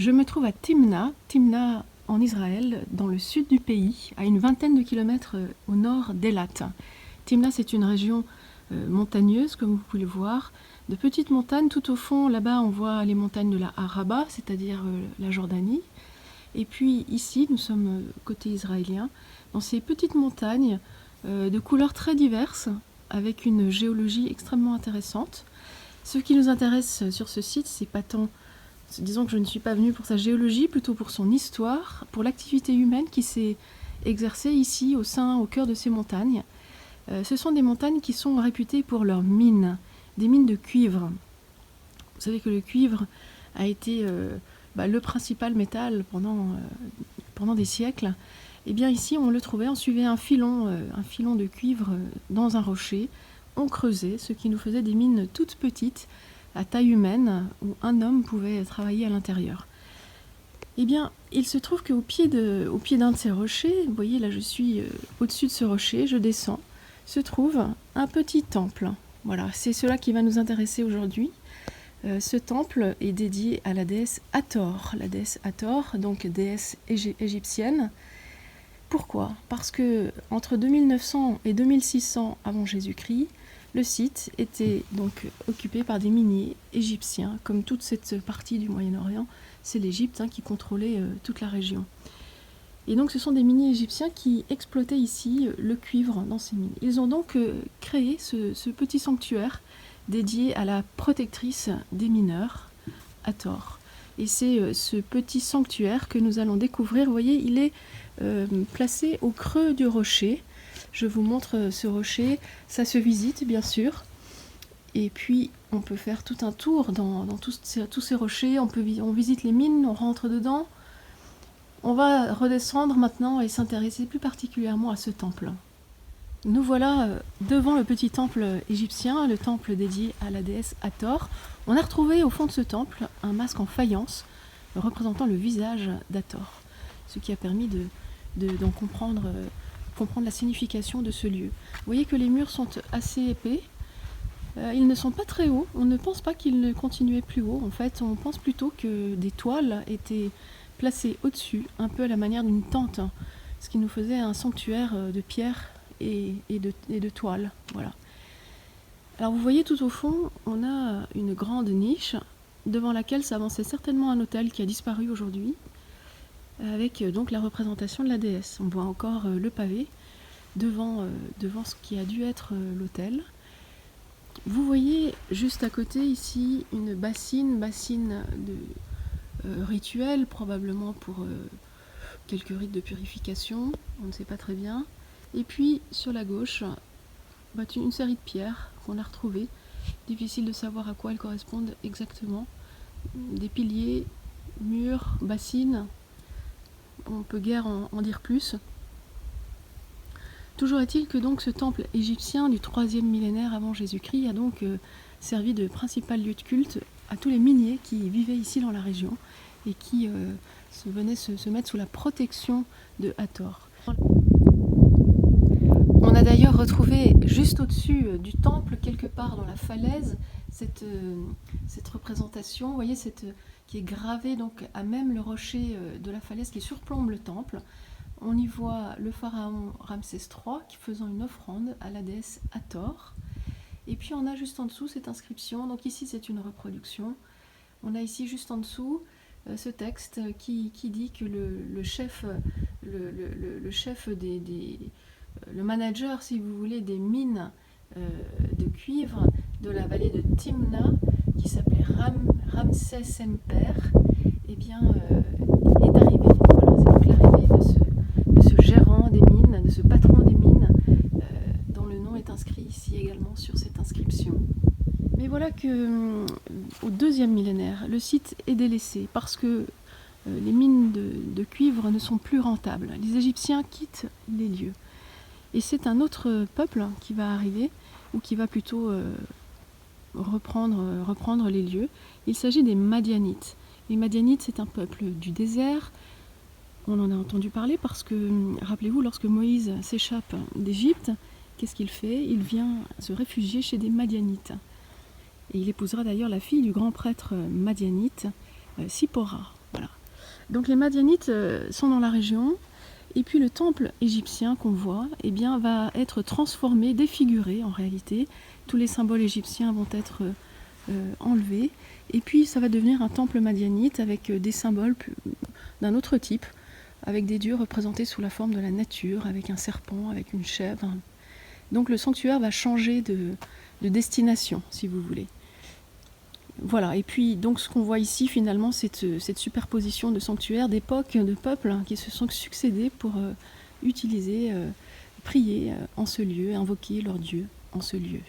Je me trouve à Timna en Israël, dans le sud du pays, à une vingtaine de kilomètres au nord d'Elat. Timna, c'est une région montagneuse, comme vous pouvez le voir, de petites montagnes. Tout au fond, là-bas, on voit les montagnes de la Araba, c'est-à-dire la Jordanie. Et puis ici, nous sommes côté israélien, dans ces petites montagnes de couleurs très diverses, avec une géologie extrêmement intéressante. Ce qui nous intéresse sur ce site, c'est pas tant, disons que je ne suis pas venue pour sa géologie, plutôt pour son histoire, pour l'activité humaine qui s'est exercée ici, au cœur de ces montagnes. Ce sont des montagnes qui sont réputées pour leurs mines, des mines de cuivre. Vous savez que le cuivre a été le principal métal pendant des siècles. Et bien ici, on le trouvait, on suivait un filon de cuivre dans un rocher, on creusait, ce qui nous faisait des mines toutes petites, à taille humaine, où un homme pouvait travailler à l'intérieur. Eh bien, il se trouve qu'au pied d'un de ces rochers, vous voyez, là je suis au-dessus de ce rocher, je descends, se trouve un petit temple. Voilà, c'est cela qui va nous intéresser aujourd'hui. Ce temple est dédié à la déesse Hathor, donc déesse égyptienne. Pourquoi ? Parce que entre 2900 et 2600 avant Jésus-Christ, le site était donc occupé par des miniers égyptiens, comme toute cette partie du Moyen-Orient, c'est l'Égypte qui contrôlait toute la région. Et donc ce sont des miniers égyptiens qui exploitaient ici le cuivre dans ces mines. Ils ont donc créé ce petit sanctuaire dédié à la protectrice des mineurs, Hathor. Et c'est ce petit sanctuaire que nous allons découvrir. Vous voyez, il est placé au creux du rocher. Je vous montre ce rocher, ça se visite bien sûr. Et puis on peut faire tout un tour dans tous ces rochers, on visite les mines, on rentre dedans. On va redescendre maintenant et s'intéresser plus particulièrement à ce temple. Nous voilà devant le petit temple égyptien, le temple dédié à la déesse Hathor. On a retrouvé au fond de ce temple un masque en faïence représentant le visage d'Hathor, ce qui a permis d'en comprendre la signification de ce lieu. Vous voyez que les murs sont assez épais, ils ne sont pas très hauts, on ne pense pas qu'ils ne continuaient plus haut, en fait on pense plutôt que des toiles étaient placées au-dessus, un peu à la manière d'une tente, ce qui nous faisait un sanctuaire de pierre et de toiles. Voilà. Alors vous voyez tout au fond, on a une grande niche devant laquelle s'avançait certainement un autel qui a disparu aujourd'hui, avec donc la représentation de la déesse. On voit encore le pavé devant ce qui a dû être l'autel. Vous voyez juste à côté ici une bassine de rituel, probablement pour quelques rites de purification, on ne sait pas très bien. Et puis sur la gauche, une série de pierres qu'on a retrouvées. Difficile de savoir à quoi elles correspondent exactement. Des piliers, murs, bassines. On peut guère en dire plus. Toujours est-il que donc ce temple égyptien du 3e millénaire avant Jésus-Christ a donc servi de principal lieu de culte à tous les miniers qui vivaient ici dans la région et qui venaient se mettre sous la protection de Hathor. On a d'ailleurs retrouvé juste au-dessus du temple, quelque part dans la falaise, cette représentation, vous voyez, qui est gravée donc à même le rocher de la falaise qui surplombe le temple. On y voit le pharaon Ramsès III qui faisant une offrande à la déesse Hathor. Et puis on a juste en dessous cette inscription, donc ici c'est une reproduction. On a ici juste en dessous ce texte qui dit que le chef le manager, si vous voulez, des mines de cuivre de la vallée de Timna, qui s'appelait Ramsès Semper, eh bien, est arrivé. Voilà, c'est donc l'arrivée de ce gérant des mines, de ce patron des mines, dont le nom est inscrit ici également sur cette inscription. Mais voilà que au 2e millénaire, le site est délaissé parce que les mines de cuivre ne sont plus rentables. Les Égyptiens quittent les lieux. Et c'est un autre peuple qui va arriver, ou qui va plutôt reprendre les lieux. Il s'agit des Madianites. Les Madianites, c'est un peuple du désert. On en a entendu parler parce que, rappelez-vous, lorsque Moïse s'échappe d'Égypte, qu'est-ce qu'il fait ? Il vient se réfugier chez des Madianites. Et il épousera d'ailleurs la fille du grand prêtre madianite, Sipora. Voilà. Donc les Madianites sont dans la région, et puis le temple égyptien qu'on voit eh bien, va être transformé, défiguré en réalité. Tous les symboles égyptiens vont être enlevés, et puis ça va devenir un temple madianite avec des symboles d'un autre type, avec des dieux représentés sous la forme de la nature, avec un serpent, avec une chèvre. Donc le sanctuaire va changer de destination, si vous voulez. Voilà, et puis donc ce qu'on voit ici finalement, c'est cette superposition de sanctuaires, d'époques, de peuples qui se sont succédés pour utiliser, prier en ce lieu, invoquer leur Dieu en ce lieu.